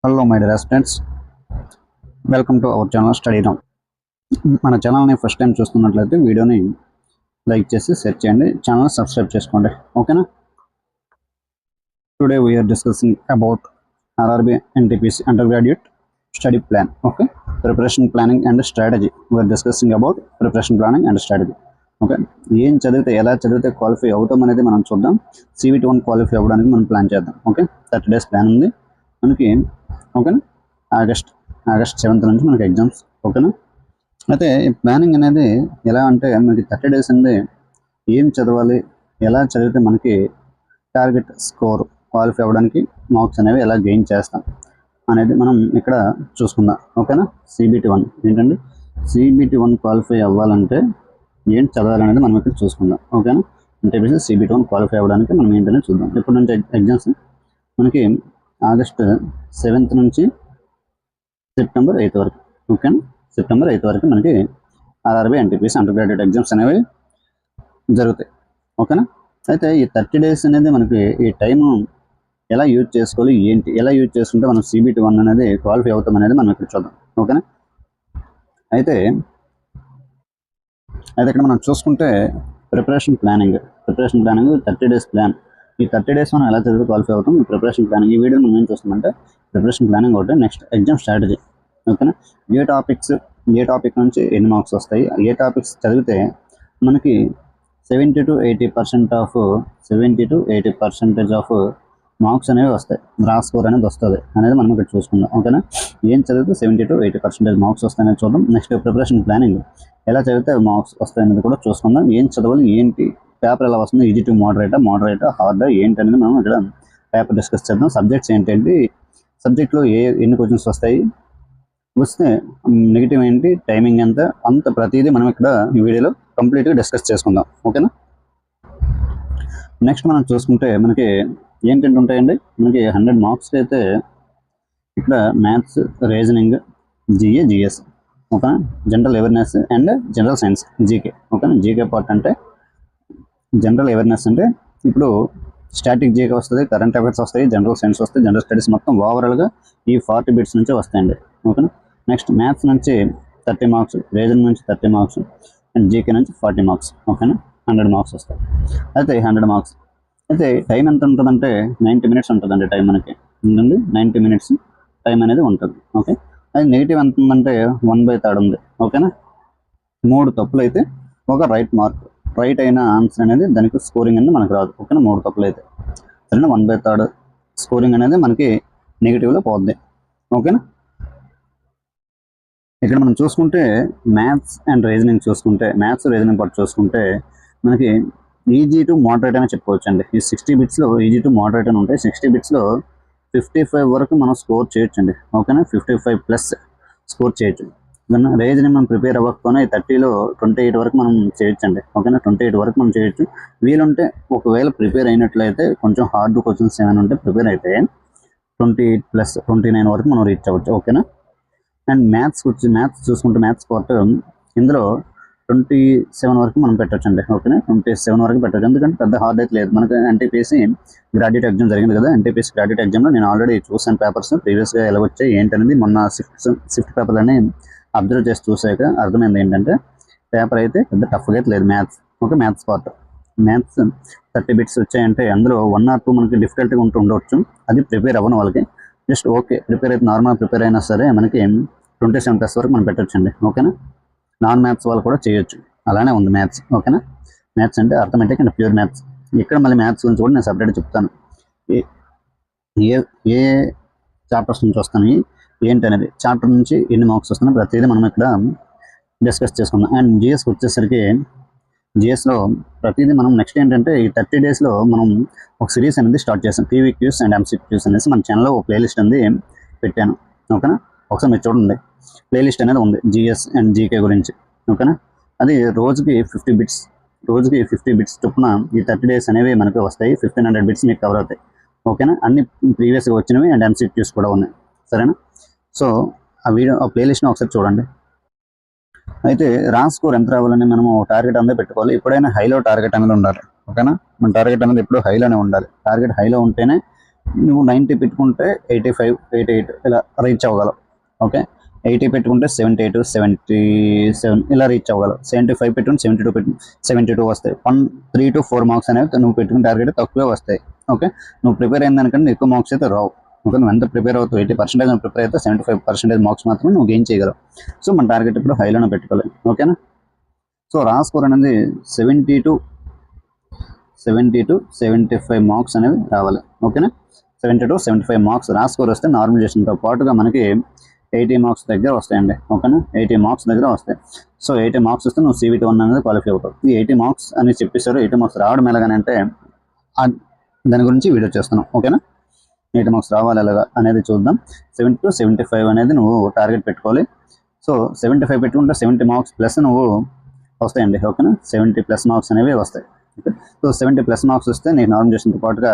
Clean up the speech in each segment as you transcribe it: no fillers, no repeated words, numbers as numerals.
Hello my dear students, welcome to our channel study now. మన ఛానల్ని first time చూస్తున్నట్లయితే వీడియోని లైక్ చేసి షేర్ చేయండి, ఛానల్ సబ్స్క్రైబ్ చేసుకోండి. ఓకేనా? Today we are discussing about RRB NTPC under graduate study plan. Okay, preparation planning and strategy. We are discussing about preparation planning and strategy. Okay, ఏం చదివితే ఎలా చదివితే క్వాలిఫై అవుతాం అనేది మనం చూద్దాం. CVT 1 క్వాలిఫై అవ్వడానికి మనం ప్లాన్ చేద్దాం. ఓకే, 30 days ప్లాన్ ఉంది మనకి. ఓకేనా? ఆగస్ట్ 7th నుంచి మనకి ఎగ్జామ్స్. ఓకేనా? అయితే ఈ ప్లానింగ్ అనేది ఎలా అంటే మనకి 30 days ఉంది. ఏం చదవాలి, ఎలా చదివితే మనకి టార్గెట్ స్కోర్ క్వాలిఫై అవ్వడానికి మార్క్స్ అనేవి ఎలా గెయిన్ చేస్తాం అనేది మనం ఇక్కడ చూసుకుందాం. ఓకేనా? CBT 1 ఏంటంటే CBT 1 క్వాలిఫై అవ్వాలంటే ఏం చదవాలనేది మనం ఇక్కడ చూసుకుందాం. ఓకేనా? అంటే CBT 1 క్వాలిఫై అవ్వడానికి మనం ఏంటనేది చూద్దాం. ఇప్పుడు నుంచి ఎగ్జామ్స్ మనకి ఆగస్ట్ 7th నుంచి సెప్టెంబర్ 8th వరకు. ఓకేనా? సెప్టెంబర్ 8th వరకు మనకి RRB NTPC under graduate exams అనేవి జరుగుతాయి. ఓకేనా? అయితే ఈ 30 days అనేది మనకి ఈ టైం ఎలా యూజ్ చేసుకోవాలి, ఏంటి, ఎలా యూజ్ చేసుకుంటే మనం CBT 1 అనేది క్వాలిఫై అవుతాం అనేది మనం ఇక్కడ చూద్దాం. ఓకేనా? అయితే ఇక్కడ మనం చూసుకుంటే ప్రిపరేషన్ ప్లానింగ్ 30 days ప్లాన్. ఈ 30 days మనం ఎలా చదివి క్వాలిఫై అవుతాం, ఈ ప్రిపరేషన్ ప్లానింగ్. ఈ వీడియో మనం ఏం చూస్తామంటే ప్రిపరేషన్ ప్లానింగ్ ఒకటి, నెక్స్ట్ ఎగ్జామ్ స్ట్రాటజీ. ఓకేనా? ఏ టాపిక్ నుంచి ఎన్ని మార్క్స్ వస్తాయి, ఏ టాపిక్స్ చదివితే మనకి 70 to 80% ఆఫ్ మార్క్స్ అనేవి వస్తాయి, రా స్కోర్ అనేది వస్తుంది అనేది మనం ఇక్కడ చూసుకుందాం. ఓకేనా? ఏం చదివితే 70 to 80% మార్క్స్ వస్తాయనేది చూద్దాం. నెక్స్ట్ ప్రిపరేషన్ ప్లానింగ్ ఎలా చదివితే మార్క్స్ వస్తాయనేది కూడా చూసుకుందాం. ఏం చదవాలి, ఏంటి, పేపర్ ఎలా వస్తుంది, ఈజీ టు మోడరేట్ హార్డ్ ఏంటి అనేది మనం ఇక్కడ పేపర్ డిస్కస్ చేద్దాం. సబ్జెక్ట్స్ ఏంటంటే సబ్జెక్ట్లో ఎన్ని క్వశ్చన్స్ వస్తే నెగిటివ్ ఏంటి, టైమింగ్ ఎంత, అంత ప్రతిదీ మనం ఇక్కడ ఈ వీడియోలో కంప్లీట్గా డిస్కస్ చేసుకుందాం. ఓకేనా? నెక్స్ట్ మనం చూసుకుంటే మనకి ఏంటంటే ఉంటాయండి, మనకి 100 మార్క్స్కి అయితే ఇక్కడ మ్యాథ్స్, రీజనింగ్, GS. ఓకేనా? General awareness and general science, GK. ఓకేనా? జీకే పార్ట్ అంటే జనరల్ అవేర్నెస్ అంటే ఇప్పుడు స్టాటిక్ జీకే వస్తుంది, కరెంట్ అఫైర్స్ వస్తాయి, జనరల్ సైన్స్ వస్తాయి, జనరల్ స్టడీస్, మొత్తం ఓవరాల్గా ఈ 40 bits నుంచి వస్తాయండి. ఓకేనా? నెక్స్ట్ మ్యాథ్స్ నుంచి 30 మార్క్స్, రీజనింగ్ నుంచి 30 మార్క్స్ అండ్ జీకే నుంచి 40 మార్క్స్. ఓకేనా? 100 మార్క్స్ వస్తాయి. అయితే 100 మార్క్స్ అయితే టైం ఎంత ఉంటుందంటే 90 minutes ఉంటుందండి. టైం మనకి ఉంటుంది 90 minutes టైం అనేది ఉంటుంది. ఓకే, అది నెగిటివ్ ఎంత ఉందంటే 1/3 ఉంది. ఓకేనా? 3 తప్పులు అయితే ఒక రైట్ మార్క్, రైట్ అయిన ఆన్సర్ అనేది దానికి స్కోరింగ్ అనేది మనకు రాదు. ఓకేనా? 3 తప్పులు అయితే సరేనా, 1/3 స్కోరింగ్ అనేది మనకి నెగిటివ్లో పోద్ది. ఓకేనా? ఇక్కడ మనం చూసుకుంటే మ్యాథ్స్ అండ్ రీజనింగ్ పార్ట్ చూసుకుంటే మనకి ఈజీ టు మోడరేట్ అని చెప్పుకోవచ్చు అండి. ఈ 60 bitsలో ఈజీ టు మోడరేట్ అని ఉంటాయి. 60 bitsలో 55 వరకు మనం స్కోర్ చేయొచ్చు అండి. ఓకేనా? 55+ స్కోర్ చేయొచ్చు. రీజనింగ్ మనం ప్రిపేర్ అవ్వకపోయినా ఈ 30లో 28 వరకు మనం చేయొచ్చు అండి. ఓకేనా? 28 వరకు మనం చేయొచ్చు. వీలుంటే ఒకవేళ ప్రిపేర్ అయినట్లయితే కొంచెం హార్డ్ క్వశ్చన్స్ ఏమైనా ఉంటే ప్రిపేర్ అయితే 28+, 29 వరకు మనం రీచ్ అవ్వచ్చు. ఓకేనా? అండ్ మ్యాథ్స్ చూసుకుంటే మ్యాథ్స్ పార్ట్ ఇందులో 27 వరకు మనం పెట్టచ్చు అండి. ఓకేనా? 27 వరకు పెట్టచ్చు, ఎందుకంటే పెద్ద హార్డ్ అయితే లేదు. మనకి ఎన్టీపీసీ గ్రాడ్యుయేట్ ఎగ్జామ్ జరిగింది కదా, ఎన్టీపీసీ గ్రాడ్యుయేట్ ఎగ్జామ్లో నేను ఆల్రెడీ చూసాను పేపర్స్, ప్రీవియస్గా ఎలా వచ్చాయి ఏంటనేది మొన్న షిఫ్ట్ పేపర్లని అబ్జర్వ్ చేసి చూసాక అర్థమైంది ఏంటంటే పేపర్ అయితే పెద్ద టఫ్గా అయితే లేదు maths. Okay, maths part 30 bits వచ్చాయంటే అందులో 1 or 2 మనకి డిఫికల్ట్గా ఉండవచ్చు. అది ప్రిపేర్ అవ్వని వాళ్ళకి జస్ట్ ఓకే, ప్రిపేర్ అయితే నార్మల్ ప్రిపేర్ అయినా సరే మనకి 27+ వరకు మనం పెట్టచ్చండి. ఓకేనా? నాన్ మ్యాథ్స్ వాళ్ళు కూడా చేయొచ్చు, అలానే ఉంది మ్యాథ్స్. ఓకేనా? మ్యాథ్స్ అంటే అర్థమెటిక్ అండ్ ప్యూర్ మ్యాథ్స్. ఇక్కడ మళ్ళీ మ్యాథ్స్ గురించి కూడా నేను సపరేట్ చెప్తాను, ఏ చాప్టర్స్ నుంచి వస్తాయి ఏంటి అనేది, చాప్టర్ నుంచి ఎన్ని మార్క్స్ వస్తున్నాయి ప్రతిదీ మనం ఇక్కడ డిస్కస్ చేసుకుందాం. అండ్ జిఎస్కి వచ్చేసరికి జిఎస్లో ప్రతిదీ మనం నెక్స్ట్ ఏంటంటే ఈ 30 daysలో మనం ఒక సిరీస్ అనేది స్టార్ట్ చేస్తాం, PVQs అండ్ MCQs అనేసి మన ఛానల్లో ఒక ప్లేలిస్ట్ అనేది పెట్టాను. ఓకేనా? ఒకసారి మీరు చూడండి, ప్లేలిస్ట్ అనేది ఉంది జిఎస్ అండ్ జీకే గురించి. ఓకేనా? అది రోజుకి 50 bits చొప్పున ఈ 30 days అనేవి మనకు వస్తాయి. 1500 bits మీకు కవర్ అవుతాయి. ఓకేనా? అన్ని ప్రీవియస్గా వచ్చినవి అండ్ MCQs కూడా ఉన్నాయి. సరేనా? సో ఆ ప్లేలిస్ట్ని ఒకసారి చూడండి. అయితే రా స్కోర్ ఎంత రావాలని మనము టార్గెట్ అనేది పెట్టుకోవాలి. ఎప్పుడైనా హైలో టార్గెట్ అనేది ఉండాలి. ఓకేనా? మన టార్గెట్ అనేది ఎప్పుడు హైలోనే ఉండాలి. టార్గెట్ హైలో ఉంటేనే నువ్వు 90 పెట్టుకుంటే 85, 88 ఇలా రీచ్ అవ్వగలవు. ఓకే, 80 పెట్టుకుంటే 78, 77 ఇలా రీచ్ అవ్వగలవు. 75 పెట్టుకుని 72 పెట్టుకుని 72 వస్తాయి. 3 to 4 మార్క్స్ అనేవి నువ్వు పెట్టుకున్న టార్గెట్ తక్కువే వస్తాయి. ఓకే, నువ్వు ప్రిపేర్ అయిన దానికంటే ఎక్కువ మార్క్స్ అయితే రావు. ఓకే, నువ్వు ఎంత ప్రిపేర్ అవుతావు 80% నువ్వు ప్రిపేర్ అయితే 75% మార్క్స్ మాత్రమే నువ్వు గెయిన్ చేయగలవు. సో మన టార్గెట్ ఇప్పుడు హైలోనే పెట్టుకోవాలి. ఓకేనా, సో రా స్కోర్ అనేది 70 to 75 మార్క్స్ అనేవి రావాలి. ఓకేనా, 70 to 75 మార్క్స్ రా స్కోర్ వస్తే నార్మలైజేషన్తో పాటుగా మనకి 80 మార్క్స్ దగ్గర వస్తాయండి. ఓకేనా, 80 మార్క్స్ దగ్గర వస్తాయి. సో 80 మార్క్స్ వస్తే నువ్వు CVT 1 అనేది క్వాలిఫై అవుతావు. ఈ 80 మార్క్స్ అని చెప్పేశారు. 80 మార్క్స్ రావడం ఎలాగని అంటే దాని గురించి వీడియో చేస్తున్నాం. ఓకేనా, 80 మార్క్స్ రావాలి ఎలాగా అనేది చూద్దాం. 70 to 75 అనేది నువ్వు టార్గెట్ పెట్టుకోవాలి. సో 75 పెట్టుకుంటే 70 మార్క్స్ ప్లస్ నువ్వు వస్తాయండి. ఓకేనా, 70 ప్లస్ మార్క్స్ అనేవి వస్తాయి. ఓకే, సో 70 ప్లస్ మార్క్స్ వస్తే నీకు నార్మలైజేషన్తో పాటుగా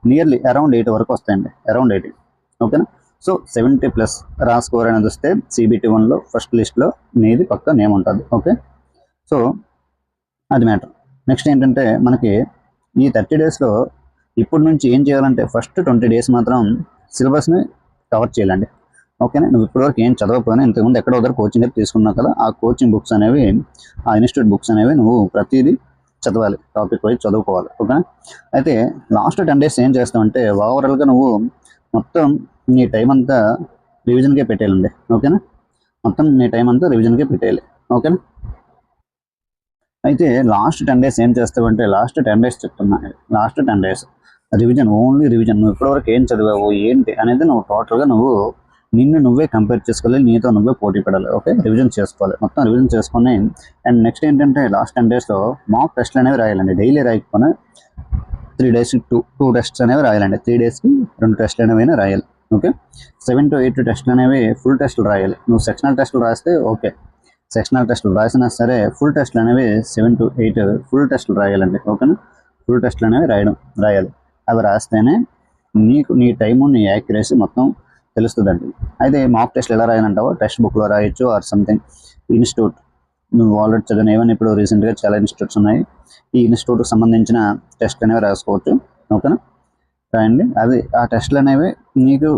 నియర్లీ అరౌండ్ 8 వరకు వస్తాయండి. అరౌండ్ 80. ఓకేనా, సో 70 ప్లస్ రా స్కోర్ అనేది వస్తే CBT 1లో ఫస్ట్ లిస్ట్లో నీది పక్క నేమ్ ఉంటుంది. ఓకే, సో అది మ్యాటర్. నెక్స్ట్ ఏంటంటే మనకి ఈ 30 డేస్లో ఇప్పటి నుంచి ఏం చేయాలంటే ఫస్ట్ 20 డేస్ మాత్రం సిలబస్ని కవర్ చేయాలండి. ఓకేనా, నువ్వు ఇప్పటివరకు ఏం చదవకపోయినా ఇంతకుముందు ఎక్కడో దగ్గర కోచింగ్ అయితే తీసుకున్నావు కదా, ఆ కోచింగ్ బుక్స్ అనేవి, ఆ ఇన్స్టిట్యూట్ బుక్స్ అనేవి నువ్వు ప్రతిదీ చదవాలి, టాపిక్ వైజ్ చదువుకోవాలి. ఓకేనా, అయితే లాస్ట్ 10 డేస్ ఏం చేస్తావంటే ఓవరాల్గా నువ్వు మొత్తం నీ టైం అంతా రివిజన్కే పెట్టేయాలండి. ఓకేనా, మొత్తం నీ టైం అంతా రివిజన్కే పెట్టేయాలి. ఓకేనా, అయితే లాస్ట్ 10 డేస్ ఏం చేస్తావంటే లాస్ట్ 10 డేస్ చెప్తున్నా, last 10 days revision, only revision. నువ్వు ఇప్పటివరకు ఏం చదివావు ఏంటి అనేది నువ్వు టోటల్గా నువ్వు నిన్ను నువ్వే కంపేర్ చేసుకోవాలి, నీతో నువ్వే పోటీ పడాలి. ఓకే, రివిజన్ చేసుకోవాలి, మొత్తం రివిజన్ చేసుకొని. అండ్ నెక్స్ట్ ఏంటంటే లాస్ట్ 10 డేస్లో మాక్ టెస్ట్లు అనేవి రాయాలండి. డైలీ రాయకపోయినా 3 డేస్కి 2 టెస్ట్స్ అనేవి రాయాలండి. 3 డేస్కి 2 టెస్ట్లు అనేవి రాయాలి. ఓకే, 7 to 8 టెస్ట్లు అనేవి ఫుల్ టెస్ట్లు రాయాలి. నువ్వు సెక్షనల్ టెస్టులు రాస్తే ఓకే, సెక్షనల్ టెస్టులు రాసినా సరే ఫుల్ టెస్ట్లు అనేవి 7 to 8 ఫుల్ టెస్టులు రాయాలండి. ఓకేనా, ఫుల్ టెస్ట్లు అనేవి రాయాలి. అవి రాస్తేనే నీకు నీ టైము, నీ యాక్యురసీ మొత్తం తెలుస్తుందండి. అయితే మాక్ టెస్ట్లు ఎలా రాయాలంటావో టెక్స్ట్ బుక్లో రాయొచ్చు, ఆర్ సంథింగ్ ఇన్స్టిట్యూట్ నువ్వు ఆల్రెడీ చదివిన ఏమైనా ఇప్పుడు రీసెంట్గా చాలా ఇన్స్టిట్యూట్స్ ఉన్నాయి, ఈ ఇన్స్టిట్యూట్కి సంబంధించిన టెస్ట్ అనేవి రాసుకోవచ్చు. ఓకేనా, రాయండి. అది ఆ టెస్ట్లు అనేవి నీకు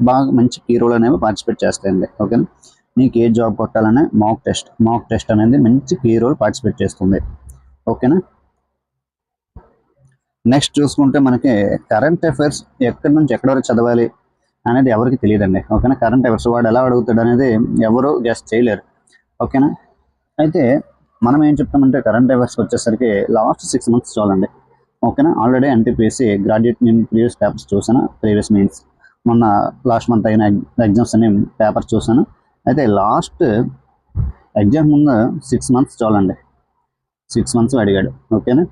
బాగా మంచి కీ రోల్ అనేవి పార్టిసిపేట్ చేస్తాయండి. ఓకేనా, నీకు ఏ జాబ్ కొట్టాలనే మాక్ టెస్ట్ అనేది మంచి కీ రోల్ పార్టిసిపేట్ చేస్తుంది. ఓకేనా, నెక్స్ట్ చూసుకుంటే మనకి కరెంట్ అఫైర్స్ ఎక్కడి నుంచి ఎక్కడి వరకు చదవాలి అనేది ఎవరికి తెలియదండి. ఓకేనా, కరెంట్ అఫైర్స్ వాడు ఎలా అడుగుతాడు అనేది ఎవరు గెస్ట్ చేయలేరు. ఓకేనా, అయితే మనం ఏం చెప్తామంటే కరెంట్ అఫైర్స్కి వచ్చేసరికి లాస్ట్ 6 months చాలండి. ఓకేనా, ఆల్రెడీ NTPC గ్రాడ్యుయేట్ నేను ప్రీవియస్ పేపర్స్ చూసాను, ప్రీవియస్ మీన్స్ మొన్న లాస్ట్ మంత్ అయిన ఎగ్జామ్స్ అనే పేపర్స్ చూసాను. అయితే లాస్ట్ ఎగ్జామ్ ముందు 6 months చాలండి. 6 months అడిగాడు. ఓకేనా,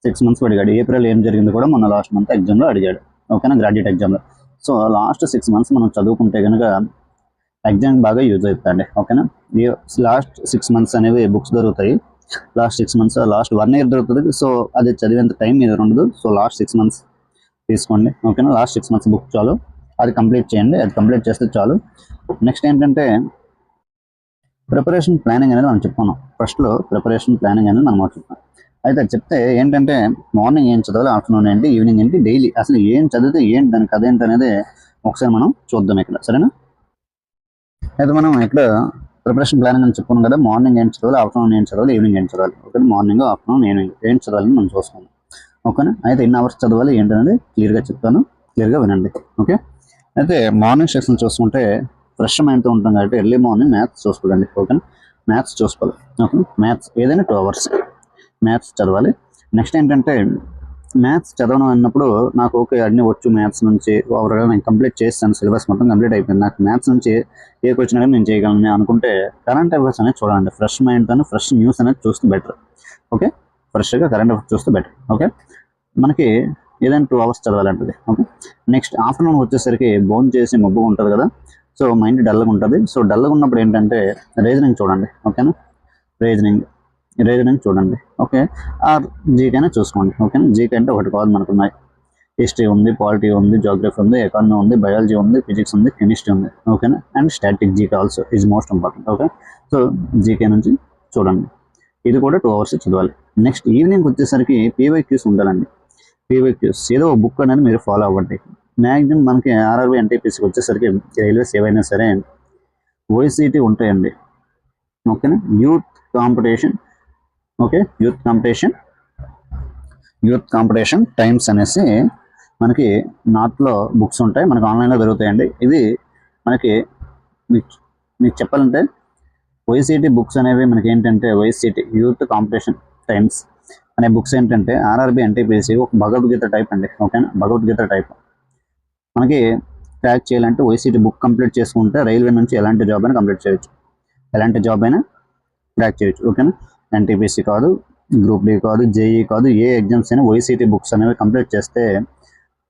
6 months అడిగాడు. ఏప్రిల్ ఏం జరిగింది కూడా మొన్న లాస్ట్ మంత్ ఎగ్జామ్లో అడిగాడు. ఓకేనా, గ్రాడ్యుయేట్ ఎగ్జామ్లో. సో లాస్ట్ 6 months మనం చదువుకుంటే కనుక ఎగ్జామ్ బాగా యూజ్ అవుతుందండి. ఓకేనా, లాస్ట్ 6 months అనేవి బుక్స్ దొరుకుతాయి. లాస్ట్ 6 months, లాస్ట్ 1 year దొరుకుతుంది. సో అది చదివేంత టైం మీద ఉండదు. సో లాస్ట్ 6 months తీసుకోండి. ఓకేనా, లాస్ట్ 6 months బుక్ చాలు, అది కంప్లీట్ చేయండి. అది కంప్లీట్ చేస్తే చాలు. నెక్స్ట్ ఏంటంటే ప్రిపరేషన్ ప్లానింగ్ అనేది మనం చెప్పుకున్నాం. ఫస్ట్లో ప్రిపరేషన్ ప్లానింగ్ అనేది మనం చెప్తాం. అయితే చెప్తే ఏంటంటే మార్నింగ్ ఏం చదవాలి, ఆఫ్టర్నూన్ ఏంటి, ఈవినింగ్ ఏంటి, డైలీ అసలు ఏం చదివితే ఏంటి, దాని కథ ఏంటి అనేది ఒకసారి మనం చూద్దాం ఇక్కడ. సరేనా, అయితే మనం ఇక్కడ ప్రిపరేషన్ ప్లానింగ్ అని చెప్పుకున్నాం కదా, మార్నింగ్ ఏం చదవాలి, ఆఫ్టర్నూన్ ఏం చదవాలి, ఈవినింగ్ ఏం చదవాలి. ఓకే, మార్నింగ్, ఆఫ్టర్నూన్, ఈవినింగ్ ఏం చదవాలని మనం చూసుకుందాం. ఓకేనా, అయితే ఎన్ని అవర్స్ చదవాలి ఏంటనేది క్లియర్గా చెప్తాను, క్లియర్గా వినండి. ఓకే, అయితే మార్నింగ్ సెక్షన్ చూసుకుంటే ఫ్రెష్ మైండ్తో ఉంటాం కాబట్టి ఎర్లీ మార్నింగ్ మ్యాథ్స్ చూసుకోండి. ఓకేనా, మ్యాథ్స్ చూసుకోవాలి. ఓకే, మ్యాథ్స్ ఏదైనా 2 hours మ్యాథ్స్ చదవాలి. నెక్స్ట్ ఏంటంటే మ్యాథ్స్ చదవడం అన్నప్పుడు నాకు ఓకే అన్నీ వచ్చు మ్యాథ్స్ నుంచి, ఓవరాల్గా నేను కంప్లీట్ చేస్తాను, సిలబస్ మొత్తం కంప్లీట్ అయిపోయింది, నాకు మ్యాథ్స్ నుంచి ఏ క్వశ్చన్ అనేది నేను చేయగలను అనుకుంటే కరెంట్ అఫైర్స్ అనేది చూడండి. ఫ్రెష్ మైండ్తో ఫ్రెష్ న్యూస్ అనేది చూస్తే బెటర్. ఓకే, ఫ్రెష్గా కరెంట్ అఫైర్స్ చూస్తే బెటర్. ఓకే, మనకి ఏదైనా 2 hours చదవాలంటది. ఓకే, నెక్స్ట్ ఆఫ్టర్నూన్ వచ్చేసరికి బోన్ చేసి మబ్బుగా ఉంటుంది కదా, సో మైండ్ డల్గా ఉంటుంది. సో డల్గా ఉన్నప్పుడు ఏంటంటే రీజనింగ్ చూడండి. ఓకేనా, రీజనింగ్ చూడండి. ఓకే, ఆర్ జీకే అయినా చూసుకోండి. ఓకేనా, జీకే అంటే ఒకటి కాదు, మనకు ఉన్నాయి. హిస్టరీ ఉంది, పాలిటీ ఉంది, జోగ్రఫీ ఉంది, ఎకానమీ ఉంది, బయాలజీ ఉంది, ఫిజిక్స్ ఉంది, కెమిస్ట్రీ ఉంది. ఓకేనా, and static GK also is most important. Okay, so GK నుంచి చూడండి. ఇది కూడా 2 hours చదవాలి. నెక్స్ట్ ఈవినింగ్ వచ్చేసరికి PYQs ఉండాలండి. పీవీక్యూస్ ఏదో ఒక బుక్ అనేది మీరు ఫాలో అవ్వండి. మ్యాక్సిమం మనకి ఆర్ఆర్బీ ఎన్టీపీసీకి వచ్చేసరికి రైల్వేస్ ఏవైనా సరే ఓఎస్సిటీ ఉంటాయండి. ఓకేనా, youth competition, okay, youth competition times అనేసి మనకి నార్త్లో బుక్స్ ఉంటాయి, మనకి ఆన్లైన్లో దొరుకుతాయండి. ఇది మనకి మీకు చెప్పాలంటే ఓఎస్సిటీ బుక్స్ అనేవి మనకి ఏంటంటే ఓఎస్సిటీ యూత్ కాంపిటీషన్ టైమ్స్ అనే బుక్స్ ఏంటంటే ఆర్ఆర్బీ ఎన్టీపీసీ ఒక భగవద్గీత టైప్ అండి. ఓకేనా, భగవద్గీత టైప్. మనకి ట్రాక్ చేయాలంటే ఓఎస్సిటీ బుక్ కంప్లీట్ చేసుకుంటే రైల్వే నుంచి ఎలాంటి జాబ్ అయినా కంప్లీట్ చేయొచ్చు, ఎలాంటి జాబ్ అయినా ట్రాక్ చేయొచ్చు. ఓకేనా, ఎన్టీపీసీ కాదు, గ్రూప్ డి కాదు, జేఈ కాదు, ఏ ఎగ్జామ్స్ అయినా ఓఎస్సిటీ బుక్స్ అనేవి కంప్లీట్ చేస్తే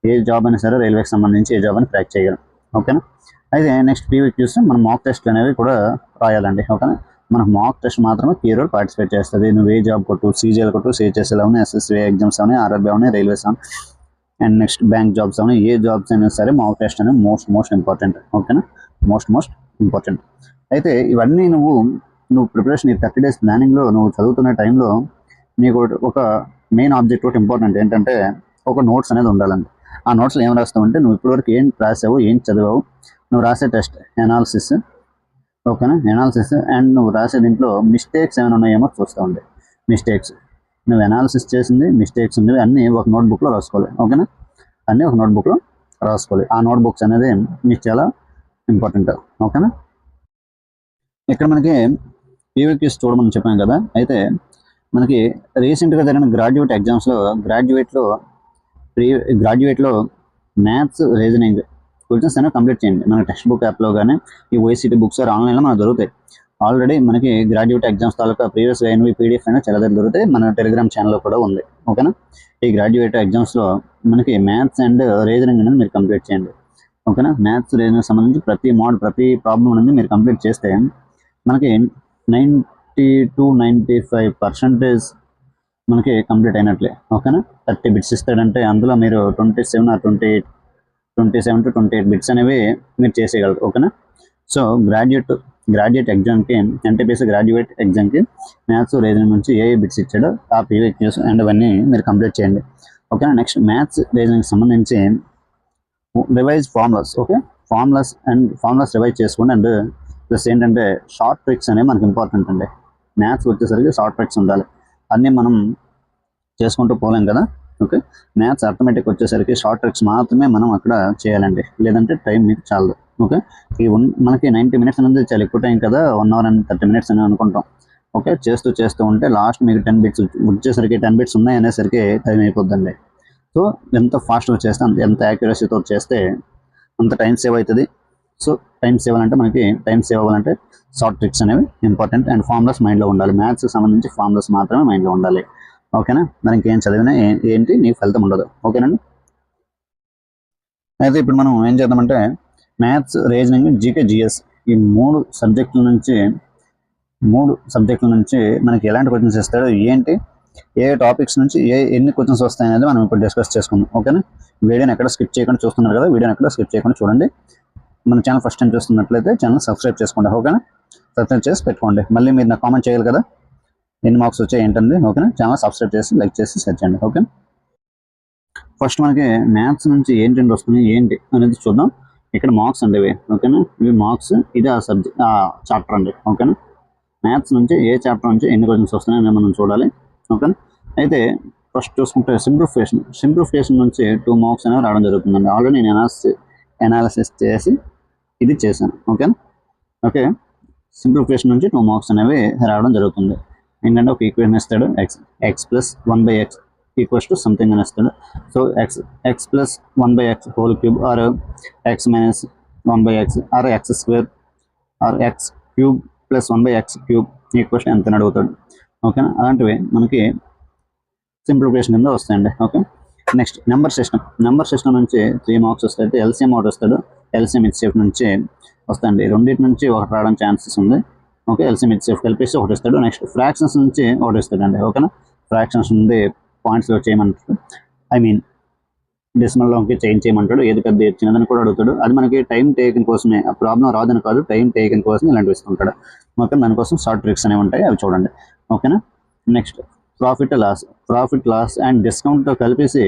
ఏ జాబ్ అయినా సరే రైల్వేకి సంబంధించి ఏ జాబ్ అయినా ట్రాక్ చేయగలం. ఓకేనా, అయితే నెక్స్ట్ పీవీక్యూస్ మనం మాక్ టెస్ట్లు అనేవి కూడా రాయాలండి. ఓకేనా, మనకు మాక్ టెస్ట్ మాత్రమే పీరియడ్ పార్టిసిపేట్ చేస్తుంది. నువ్వు ఏ జాబ్ కొట్టు, సీజీఎల్ కొట్టు, సిహెచ్ఎస్ఎల్ అవును, ఎస్ఎస్సీ ఎగ్జామ్స్ అవును, ఆర్ఆర్బీ అవును, రైల్వేస్ అవును, అండ్ నెక్స్ట్ బ్యాంక్ జాబ్స్ అవును, ఏ జాబ్స్ అయినా సరే మాక్ టెస్ట్ అనేది మోస్ట్ ఇంపార్టెంట్. ఓకేనా, మోస్ట్ ఇంపార్టెంట్. అయితే ఇవన్నీ నువ్వు ప్రిపరేషన్ ఈ 30 days ప్లానింగ్లో నువ్వు చదువుతున్న టైంలో నీకు ఒక మెయిన్ ఆబ్జెక్ట్ ఒకటి ఇంపార్టెంట్ ఏంటంటే ఒక నోట్స్ అనేది ఉండాలండి. ఆ నోట్స్లో ఏం రాస్తావంటే నువ్వు ఇప్పటివరకు ఏం రాసావు, ఏం చదివావు, నువ్వు రాసే టెస్ట్ ఎనాలిసిస్, ఓకేనా, ఎనాలిసిస్ అండ్ నువ్వు రాసే దీంట్లో మిస్టేక్స్ ఏమైనా ఉన్నాయేమో చూస్తూ ఉండే. మిస్టేక్స్ నువ్వు ఎనాలిసిస్ చేసింది, మిస్టేక్స్ ఉన్నవి అన్నీ ఒక నోట్బుక్లో రాసుకోవాలి. ఓకేనా, అన్నీ ఒక నోట్బుక్లో రాసుకోవాలి. ఆ నోట్బుక్స్ అనేది మీకు చాలా ఇంపార్టెంట్. ఓకేనా, ఇక్కడ మనకి పీవీక్యూస్ చూడమని చెప్పాను కదా. అయితే మనకి రీసెంట్గా జరిగిన గ్రాడ్యుయేట్లో మ్యాథ్స్ రీజనింగ్ క్వశ్చన్స్ అనేవి కంప్లీట్ చేయండి. మన టెక్స్ట్ బుక్ యాప్లో కానీ ఈ ఓఎస్సిటీ బుక్స్ ఆన్లైన్లో మనకు దొరుకుతాయి. ఆల్రెడీ మనకి గ్రాడ్యుయేట్ ఎగ్జామ్స్ తాలూకా ప్రీవియస్ అయినవి పీడిఎఫ్ అయినా చాలా దగ్గర దొరుకుతాయి. మన టెలిగ్రామ్ ఛానల్లో కూడా ఉంది. ఓకేనా, ఈ గ్రాడ్యుయేట్ ఎగ్జామ్స్లో మనకి మ్యాథ్స్ అండ్ రీజనింగ్ అనేది మీరు కంప్లీట్ చేయండి. ఓకేనా, మ్యాథ్స్ రీజనింగ్ సంబంధించి ప్రతి ప్రాబ్లం అనేది మీరు కంప్లీట్ చేస్తే మనకి 90-95% మనకి కంప్లీట్ అయినట్లే. ఓకేనా, 30 బిట్స్ ఇస్తాడంటే అందులో మీరు 27 to 28 బిట్స్ అనేవి మీరు చేసేయగలరు. ఓకేనా, సో గ్రాడ్యుయేట్ ఎగ్జామ్కి, ఎన్టీపీసీ గ్రాడ్యుయేట్ ఎగ్జామ్కి మ్యాథ్స్ రీజనింగ్ నుంచి ఏ బిట్స్ ఇచ్చాడో ఆ పీవీక్యూస్ అండ్ అవన్నీ మీరు కంప్లీట్ చేయండి. ఓకేనా, నెక్స్ట్ మ్యాథ్స్ రీజనింగ్ సంబంధించి revise formulas. Okay, formulas revise చేసుకోండి. అండ్ ప్లస్ ఏంటంటే షార్ట్ ట్రిక్స్ అనేవి మనకి ఇంపార్టెంట్ అండి. మ్యాథ్స్ వచ్చేసరికి షార్ట్ ట్రిక్స్ ఉండాలి. అన్నీ మనం చేసుకుంటూ పోలేం కదా. ఓకే, మ్యాథ్స్ అర్థమెటిక్ వచ్చేసరికి షార్ట్ ట్రిక్స్ మాత్రమే మనం అక్కడ చేయాలండి, లేదంటే టైం మీకు చాలదు. ఓకే, మనకి 90 minutes అనేది చాలా ఎక్కువ టైం కదా, 1 hour and 30 minutes అని అనుకుంటాం. ఓకే, చేస్తూ ఉంటే లాస్ట్ మీకు 10 bits వచ్చేసరికి 10 bits ఉన్నాయి అనేసరికి టైం అయిపోద్దండి. సో ఎంత ఫాస్ట్గా చేస్తే ఎంత యాక్యురసీతో చేస్తే అంత టైం సేవ్ అవుతుంది. సో టైం సేవ్ అవ్వాలంటే షార్ట్ ట్రిక్స్ అనేవి ఇంపార్టెంట్ అండ్ ఫార్ములాస్ మైండ్లో ఉండాలి. మ్యాథ్స్కి సంబంధించి ఫార్ములాస్ మాత్రమే మైండ్లో ఉండాలి. ఓకేనా, మరి ఇంకేం చదివినా ఏంటి నీకు ఫలితం ఉండదు. ఓకేనండి, అయితే ఇప్పుడు మనం ఏం చేద్దామంటే మ్యాథ్స్, రీజనింగ్, జీకే, జిఎస్ ఈ మూడు సబ్జెక్టుల నుంచి మనకి ఎలాంటి క్వశ్చన్స్ ఇస్తాడో, ఏంటి ఏ టాపిక్స్ నుంచి ఎన్ని క్వశ్చన్స్ వస్తాయనేది మనం ఇప్పుడు డిస్కస్ చేసుకుందాం. ఓకేనా, వీడియోని ఎక్కడ స్కిప్ చేయకుండా చూస్తున్నారు కదా, వీడియోని ఎక్కడ స్కిప్ చేయకుండా చూడండి. మన ఛానల్ ఫస్ట్ టైం చూస్తున్నట్లయితే ఛానల్ సబ్స్క్రైబ్ చేసుకోండి. ఓకేనా, సబ్స్క్రైబ్ చేసి పెట్టుకోండి. మళ్ళీ మీరు నాకు కామెంట్ చేయాలి కదా ఎన్ని మార్క్స్ వచ్చాయి ఏంటండి. ఓకేనా, ఛానల్ సబ్స్క్రైబ్ చేసి లైక్ చేసి సెర్చ్ చేయండి. ఓకే, ఫస్ట్ మనకి మ్యాథ్స్ నుంచి ఏంటి వస్తుంది ఏంటి అనేది చూద్దాం. ఇక్కడ మార్క్స్ అండి ఇవి. ఓకేనా, ఇవి మార్క్స్, ఇది ఆ చాప్టర్ అండి. ఓకేనా, మ్యాథ్స్ నుంచి ఏ చాప్టర్ నుంచి ఎన్ని క్వశ్చన్స్ వస్తున్నాయని మనం చూడాలి. ఓకేనా, అయితే ఫస్ట్ చూసుకుంటే సింప్లిఫికేషన్ నుంచి 2 marks అనేవి రావడం జరుగుతుందండి. ఆల్రెడీ నేను ఎనాలిసిస్ చేసి ఇది చేశాను. ఓకే, సింప్లిఫికేషన్ నుంచి 2 marks అనేవి రావడం జరుగుతుంది. ఏంటంటే ఒక ఈక్వేషన్ ఇస్తాడు, x plus 1/x equals to something అని ఇస్తాడు. So x plus 1/x whole cube or x minus 1/x or x square or x cube plus 1/x cube equals ఎంత అని అడుగుతాడు. ఓకేనా, అలాంటివి మనకి సింప్లిఫికేషన్ కింద వస్తాయండి. ఓకే, నెక్స్ట్ నెంబర్ సిస్టమ్ నుంచి 3 marks వస్తాయి. ఎల్సిఎం ఒకటి వస్తాడు, ఎల్సిఎం హెచ్సిఎఫ్ నుంచి వస్తాయండి. రెండింటి నుంచి ఒకటి రావడం ఛాన్సెస్ ఉంది. ఓకే, ఎల్సిఎం హెచ్సిఎఫ్ కలిపేసి ఒకటి ఇస్తాడు. నెక్స్ట్ ఫ్రాక్షన్స్ నుంచి ఒకటి ఇస్తాడండి. ఓకేనా, ఫ్రాక్షన్స్ నుండి పాయింట్స్లో చేయమంటాడు, డెసిమల్లోకి చేంజ్ చేయమంటాడు. ఏది పెద్ద చిన్నదని కూడా అడుగుతాడు. అది మనకి టైం టేకింగ్ కోసమే, ఆ ప్రాబ్లం రాదని కాదు, టైం టేకింగ్ కోసం ఇలాంటివి ఇస్తుంటాడు. ఓకే, దానికోసం షార్ట్ ట్రిక్స్ అనేవి ఉంటాయి, అవి చూడండి. ఓకేనా, నెక్స్ట్ ప్రాఫిట్ లాస్ అండ్ డిస్కౌంట్తో కలిపేసి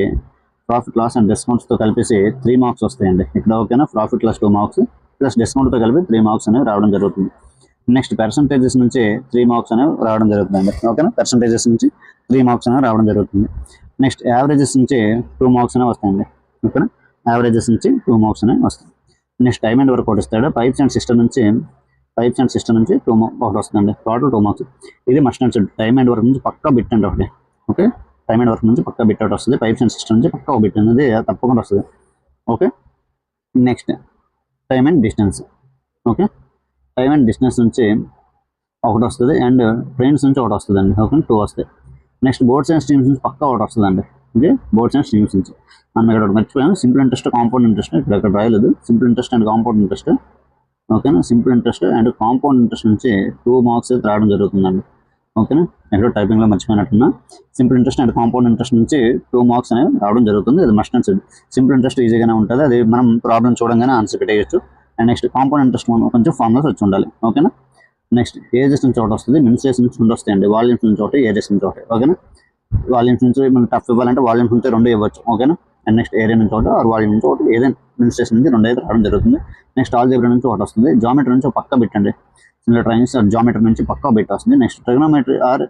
ప్రాఫిట్ లాస్ అండ్ డిస్కౌంట్స్తో కలిపేసి 3 మార్క్స్ వస్తాయండి ఇక్కడ. ఓకేనా, ప్రాఫిట్ లాస్ 2 మార్క్స్ ప్లస్ డిస్కౌంట్తో కలిపి 3 మార్క్స్ అనేవి రావడం జరుగుతుంది. నెక్స్ట్ పర్సంటేజెస్ నుంచి 3 మార్క్స్ అనేవి రావడం జరుగుతుందండి. ఓకేనా, పర్సంటేజెస్ నుంచి 3 మార్క్స్ అనేవి రావడం జరుగుతుంది. నెక్స్ట్ యావరేజెస్ నుంచి 2 మార్క్స్ అనేవి వస్తాయండి. ఓకేనా, యావరేజెస్ నుంచి 2 మార్క్స్ అనేవి వస్తాయి. నెక్స్ట్ టైమ్ అండ్ వర్క్ ఒకటి ఇస్తాడు. పైప్స్ అండ్ సిస్టమ్ నుంచి 2 ఒకటి వస్తుందండి. Total 2 marks. ఇది must and should. Time and work నుంచి పక్కా బిట్ అండి ఒకటి. ఓకే, టైమ్ అండ్ వర్క్ నుంచి పక్కా బిట్ ఒకటి వస్తుంది. పైప్స్ అండ్ సిస్టమ్ నుంచి పక్కా ఒక బిట్ అనేది తప్పకుండా వస్తుంది. Okay, next time and distance. Okay, time and distance నుంచి ఒకటి వస్తుంది అండ్ ట్రైన్స్ నుంచి ఒకటి వస్తుంది అండి. ఓకే, 2 వస్తాయి. నెక్స్ట్ బోర్డ్స్ అండ్ స్ట్రీమ్స్ నుంచి పక్కా ఒకటి వస్తుందండి. ఓకే, బోర్డ్స్ అండ్ స్ట్రీమ్స్ నుంచి మనం ఇక్కడ మర్చిపోయాము. సింపుల్ ఇంట్రెస్ట్, కాంపౌండ్ ఇంట్రెస్ట్ ఇక్కడ రాయలేదు. Simple interest and compound interest. ఓకేనా, simple interest and compound interest నుంచి 2 మార్క్స్ అయితే రావడం జరుగుతుందండి. ఓకేనా, ఎక్కడో టైపింగ్లో మర్చిపోయినట్టున్నా. Simple interest and compound interest నుంచి 2 మార్క్స్ అనేవి రావడం జరుగుతుంది. అది must and should. Simple interest ఈజీగానే ఉంటుంది, అది మనం ప్రాబ్లం చూడంగానే ఆన్సర్ పెట్టేయచ్చు. అండ్ నెక్స్ట్ కాంపౌండ్ ఇంట్రెస్ట్ కొంచెం ఫార్ములాస్ వచ్చి ఉండాలి. ఓకేనా, నెక్స్ట్ ఏజెస్ నుంచి ఒకటి వస్తుంది, మినిస్ట్రేస్ నుంచి 2 వస్తాయండి. వాల్యూమ్స్ నుంచి ఒకటి, ఏజెస్ నుంచి ఒకటి. ఓకేనా, వాల్యూమ్స్ నుంచి మనం టఫ్ ఇవ్వాలంటే వాల్యూమ్స్ నుంచి 2 ఇవ్వచ్చు. ఓకేనా, అండ్ నెక్స్ట్ ఏరియా నుంచి ఒకటి ఆర్ వాల్యూమ్ నుంచి ఒకటి, ఏదైనా మినిస్ట్రేషన్ నుంచి 2 అయితే రావడం జరుగుతుంది. నెక్స్ట్ ఆల్జీబ్రా నుంచి ఒకటి వస్తుంది. జామెట్రీ నుంచి ఒక పక్క బిట్ అండి. ట్రైన్స్ జామెట్రీ నుంచి పక్కా బిట్ వస్తుంది. Next trigonometry or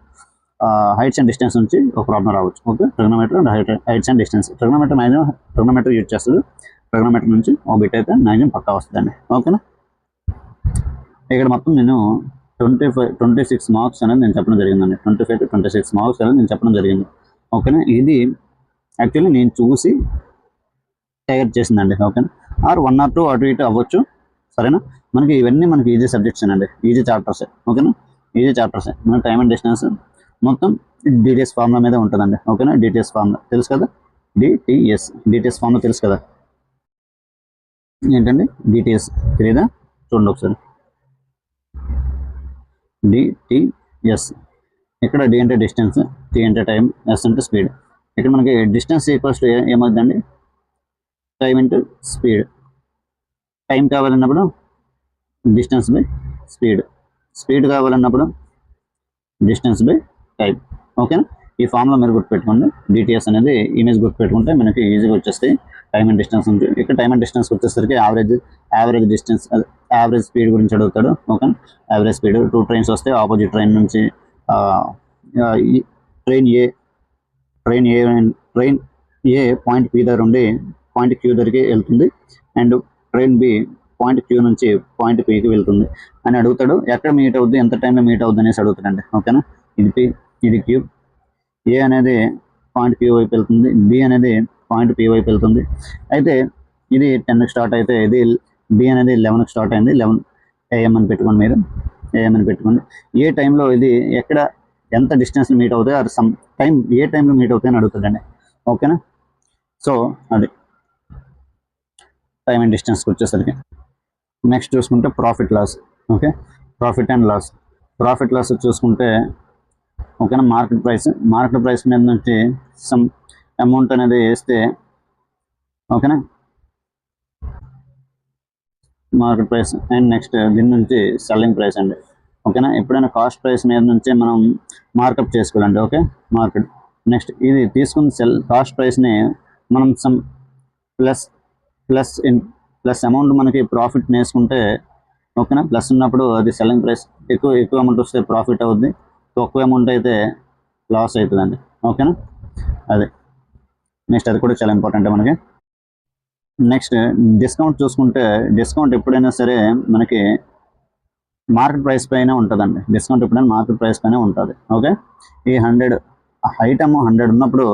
heights and distance నుంచి ఒక ప్రాబ్లం రావచ్చు. Okay, trigonometry and heights and distance. Trigonometry use చేస్తుంది. ట్రిగ్నోమెట్రీ నుంచి ఒక బిట్ అయితే మ్యాక్సిమం పక్కా వస్తుందండి. ఓకేనా, ఇక్కడ మొత్తం నేను 26 మార్క్స్ అనేది నేను చెప్పడం జరిగిందండి. 25 to 26 మార్క్స్ అనేది నేను చెప్పడం జరిగింది. ఓకేనా, ఇది యాక్చువల్లీ నేను చూసి తయారు చేసిందండి. ఓకేనా, ఆర్ 1 or 2 అటు ఇటు అవ్వచ్చు. సరేనా, మనకి ఇవన్నీ మనకి ఈజీ సబ్జెక్ట్స్ అండి, ఈజీ చాప్టర్స్. ఓకేనా, ఈజీ చాప్టర్స్. మన టైమ్ అండ్ డిస్టెన్స్ మొత్తం డిటిఎస్ ఫార్ములా మీద ఉంటుందండి. ఓకేనా, డిటిఎస్ ఫార్ములా తెలుసు కదా, డిటిఎస్ ఫార్ములా తెలుసు కదా. ఏంటండి డిటిఎస్ తెలియదా? చూడండి ఒకసారి. డిటిఎస్ ఇక్కడ డి అంటే డిస్టెన్స్, టీ అంటే టైం, ఎస్ అంటే స్పీడ్. ఇక్కడ మనకి డిస్టెన్స్ ఈక్వల్స్ టు ఏమవుతుందండి, టైం ఇంటూ స్పీడ్. టైం కావాలన్నప్పుడు డిస్టెన్స్ బై స్పీడ్, స్పీడ్ కావాలన్నప్పుడు డిస్టెన్స్ బై టైం. ఓకేనా, ఈ ఫార్ములా మీరు గుర్తుపెట్టుకోండి. డిటిఎస్ అనేది ఇమేజ్ గుర్తుపెట్టుకుంటే మనకి ఈజీగా వచ్చేస్తాయి. టైమ్ అండ్ డిస్టెన్స్ ఉంది. ఇక్కడ టైమ్ అండ్ డిస్టెన్స్ వచ్చేసరికి యావరేజ్ డిస్టెన్స్, యావరేజ్ స్పీడ్ గురించి అడుగుతాడు. Okay, average speed. 2 ట్రైన్స్ వస్తే ఆపోజిట్ ట్రైన్ నుంచి ట్రైన్ ఏ పాయింట్ పి దగ్గర ఉండి పాయింట్ క్యూ దగ్గరికి వెళ్తుంది and train B point Q నుంచి పాయింట్ పికి వెళ్తుంది అని అడుగుతాడు. ఎక్కడ మీట్ అవుద్ది, ఎంత టైంలో మీట్ అవుద్ది అనేసి అడుగుతాడండి. ఓకేనా, ఇది పి, ఇది క్యూ. ఏ అనేది పాయింట్ క్యూ వైపు వెళ్తుంది, బి అనేది పాయింట్ పి వైపు వెళ్తుంది. అయితే ఇది 10కి స్టార్ట్ అయితే ఇది బి అనేది 11కి స్టార్ట్ అయింది. 11 AM అని పెట్టుకోండి, మీరు AM అని పెట్టుకోండి. ఏ టైంలో ఇది ఎక్కడ ఎంత డిస్టెన్స్ మీట్ అవుతాయి ఆర్ సమ్ టైం ఏ టైంలో మీట్ అవుతాయి అని అడుగుతుందండి. ఓకేనా, సో అది టైం అండ్ డిస్టెన్స్కి వచ్చేసరికి. నెక్స్ట్ చూసుకుంటే profit loss. Okay, profit and loss. Profit loss చూసుకుంటే ఓకేనా, మార్కెట్ ప్రైస్ మీద నుంచి సమ్ అమౌంట్ అనేది వేస్తే, ఓకేనా, మార్కెట్ ప్రైస్ అండ్ నెక్స్ట్ దీని నుంచి సెల్లింగ్ ప్రైస్ అండి. ఓకేనా, ఎప్పుడైనా కాస్ట్ ప్రైస్ మీద నుంచే మనం మార్కప్ చేసుకోవాలండి. Okay, market. నెక్స్ట్ ఇది తీసుకున్న కాస్ట్ ప్రైస్ని మనం సమ్ ప్లస్ అమౌంట్ మనకి ప్రాఫిట్ వేసుకుంటే, ఓకేనా, ప్లస్ ఉన్నప్పుడు అది సెల్లింగ్ ప్రైస్. ఎక్కువ అమౌంట్ వస్తే ప్రాఫిట్ అవుద్ది, తక్కువ అమౌంట్ అయితే లాస్ అవుతుందండి. ఓకేనా, అదే నెక్స్ట్ అది కూడా చాలా ఇంపార్టెంట్ మనకి. నెక్స్ట్ డిస్కౌంట్ చూసుకుంటే, డిస్కౌంట్ ఎప్పుడైనా సరే మనకి మార్కెట్ ప్రైస్ పైన ఉంటుందండి. డిస్కౌంట్ ఎప్పుడైనా మార్కెట్ ప్రైస్ పైన ఉంటుంది. ఓకే, ఈ 100 ఐటమ్ 100 ఉన్నప్పుడు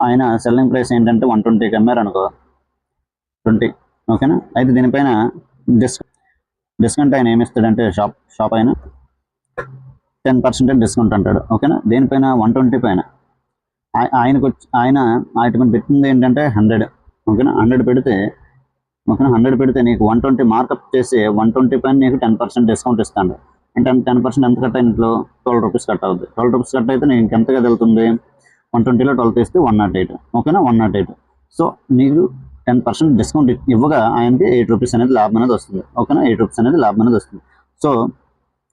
ఆయన సెల్లింగ్ ప్రైస్ ఏంటంటే 120కి అమ్మారు అనుకో, 20. ఓకేనా, అయితే దీనిపైన డిస్కౌంట్ ఆయన ఏమిస్తాడంటే షాప్ అయినా 10% డిస్కౌంట్ అంటాడు. ఓకేనా, దేనిపైన 120 పైన. ఆయన ఐటమ్ పెట్టింది ఏంటంటే 100. ఓకేనా, 100 పెడితే, ఓకేనా, 100 పెడితే నీకు 120 మార్కప్ చేసి 120 పైన నీకు 10% డిస్కౌంట్ ఇస్తాడు. అంటే 10% ఎంత కట్ అయినట్లు 12 రూపీస్ కట్ అవుతుంది. 12 రూపీస్ కట్ అయితే నీకు ఎంతగా వెళ్తుంది, 120లో 12 తీస్తే 108. ఓకేనా, 108. సో నీకు 10% డిస్కౌంట్ ఇవ్వగా ఆయనకి 8 రూపీస్ అనేది లాభం అనేది వస్తుంది. ఓకేనా, 8 రూపీస్ అనేది లాభం అనేది వస్తుంది. సో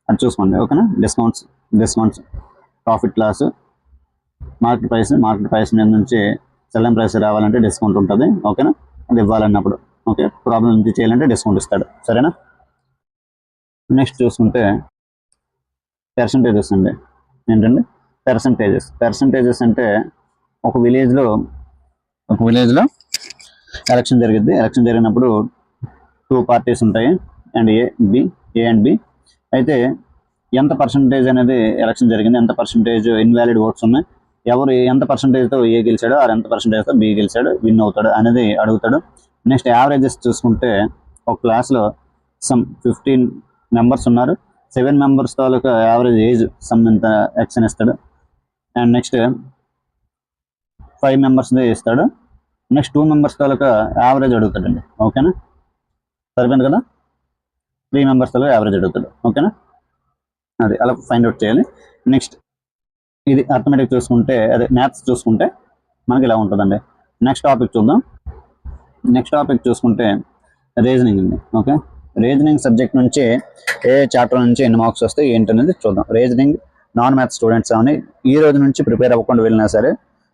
అది చూసుకోండి. ఓకేనా, discounts, profit loss, market price మీద నుంచి సెల్ ప్రైస్ రావాలంటే డిస్కౌంట్ ఉంటుంది, ఓకేనా. అది ఇవ్వాలన్నప్పుడు ఓకే, ప్రాబ్లం నుంచి చేయాలంటే డిస్కౌంట్ ఇస్తాడు, సరేనా. నెక్స్ట్ చూసుకుంటే పర్సంటేజెస్ అండి. ఏంటండి పర్సంటేజెస్ అంటే ఒక విలేజ్లో ఎలక్షన్ జరిగిద్ది. ఎలక్షన్ జరిగినప్పుడు 2 పార్టీస్ ఉంటాయి, అండ్ ఏ అండ్ బి. అయితే ఎంత పర్సంటేజ్ అనేది ఎలక్షన్ జరిగింది, ఎంత పర్సంటేజ్ ఇన్వాలిడ్ ఓట్స్ ఉన్నాయి, ఎవరు ఎంత పర్సంటేజ్తో ఏ గెలిచాడో ఆరు ఎంత పర్సంటేజ్తో బి గెలిచాడు, విన్ అవుతాడు అనేది అడుగుతాడు. నెక్స్ట్ యావరేజెస్ చూసుకుంటే ఒక క్లాస్లో సమ్ 15 మెంబర్స్ ఉన్నారు, 7 మెంబర్స్ తాలూకా యావరేజ్ ఏజ్ సమ్ ఎంత ఎక్స్ అని ఇస్తాడు. అండ్ నెక్స్ట్ 5 మెంబర్స్దే ఇస్తాడు. నెక్స్ట్ 2 మెంబర్స్ తాలూకా యావరేజ్ అడుగుతాడండి, ఓకేనా. సరిపోయింది కదా. 3 మెంబర్స్ తాలూకా యావరేజ్ అడుగుతాడు, ఓకేనా. అది అలా ఫైండ్ అవుట్ చేయాలి. నెక్స్ట్ ఇది అర్థమెటిక్ చూసుకుంటే, అదే మ్యాథ్స్ చూసుకుంటే మనకి ఇలా ఉంటుందండి. నెక్స్ట్ టాపిక్ చూద్దాం. నెక్స్ట్ టాపిక్ చూసుకుంటే రీజనింగ్ అండి, ఓకే. రీజనింగ్ సబ్జెక్ట్ నుంచి ఏ చాప్టర్ నుంచి ఎన్ని మార్క్స్ వస్తాయి ఏంటనేది చూద్దాం. రీజనింగ్ నాన్ మ్యాథ్స్ స్టూడెంట్స్ అని ఈ రోజు నుంచి ప్రిపేర్ అవ్వకుండా వెళ్ళినా సరే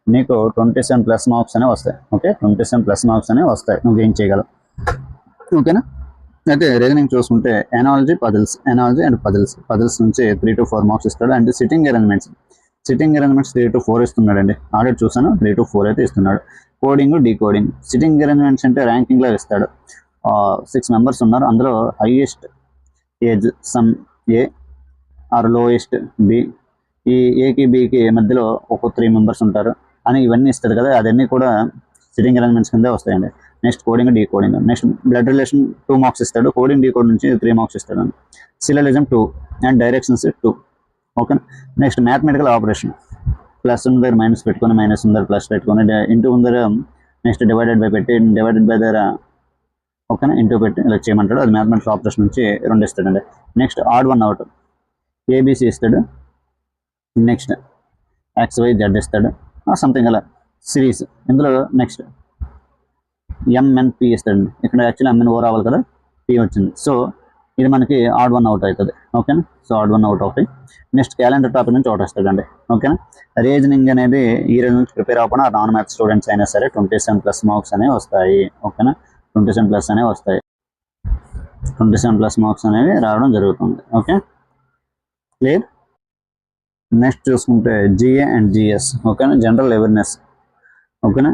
నీకు 27+ మార్క్స్ అనేవి వస్తాయి, ఓకే. 27+ మార్క్స్ అనేవి వస్తాయి, నువ్వు గెయిన్ చేయగలవు, ఓకేనా. అయితే రీజనింగ్ చూసుకుంటే ఎనాలజీ అండ్ పజిల్స్ నుంచి 3 to 4 మార్క్స్ ఇస్తాడు. అండ్ సిట్టింగ్ అరేంజ్మెంట్స్ 3 to 4 ఇస్తున్నాడండి. ఆల్రెడీ చూసాను, 3 to 4 అయితే ఇస్తున్నాడు. Coding, decoding. సిట్టింగ్ అరేంజ్మెంట్స్ అంటే ర్యాంకింగ్లో ఇస్తాడు. 6 మెంబర్స్ ఉన్నారు, అందులో highest age sum A or lowest B, ఈ ఏకి బికి మధ్యలో ఒక 3 మెంబర్స్ ఉంటారు అని ఇవన్నీ ఇస్తాడు కదా, అవన్నీ కూడా సిట్టింగ్ అరేంజ్మెంట్స్ కింద వస్తాయండి. Next coding, decoding. Next blood relation 2 marks ఇస్తాడు, కోడింగ్ డీకోడ్ నుంచి 3 మార్క్స్ ఇస్తాడు. సిలలిజం 2 and directions 2, okay. Next mathematical operation, plus ఉన్న దగ్గర మైనస్ పెట్టుకొని, మైనస్ ఉన్న దగ్గర ప్లస్ పెట్టుకొని, ఇంటూ ఉన్న దగ్గర నెక్స్ట్ డివైడెడ్ బై పెట్టి, డివైడెడ్ బై దగ్గర ఓకేనా ఇంటూ పెట్టి ఇలా చేయమంటాడు. అది మ్యాథమెటికల్ ఆపరేషన్ నుంచి 2 ఇస్తాడండి. నెక్స్ట్ ఆడ్ 1 అవుట్, ఏబిసి ఇస్తాడు. నెక్స్ట్ XYZ ఇస్తాడు, సంథింగ్ అలా సిరీస్. ఇందులో నెక్స్ట్ MNP ఇస్తాడండి. ఇక్కడ యాక్చువల్లీ MNO రావాలి కదా, P వచ్చింది. సో ఇది మనకి ఆడ్ 1 అవుట్ అవుతుంది, ఓకేనా. సో ఆడ్ 1 అవుట్ అవుతాయి. నెక్స్ట్ క్యాలెండర్ టాపిక్ నుంచి ఒకటి వస్తాడండి, ఓకేనా. రీజనింగ్ అనేది ఈ రోజు నుంచి ప్రిపేర్ అవ్వకుండా నాన్ మ్యాథ్స్ స్టూడెంట్స్ అయినా సరే 27+ మార్క్స్ అనేవి వస్తాయి, ఓకేనా. 27+ అనేవి వస్తాయి, 27+ మార్క్స్ అనేవి రావడం జరుగుతుంది, ఓకే. క్లియర్. నెక్స్ట్ చూసుకుంటే జిఏ అండ్ జిఎస్, ఓకేనా. జనరల్ అవేర్నెస్, ఓకేనా.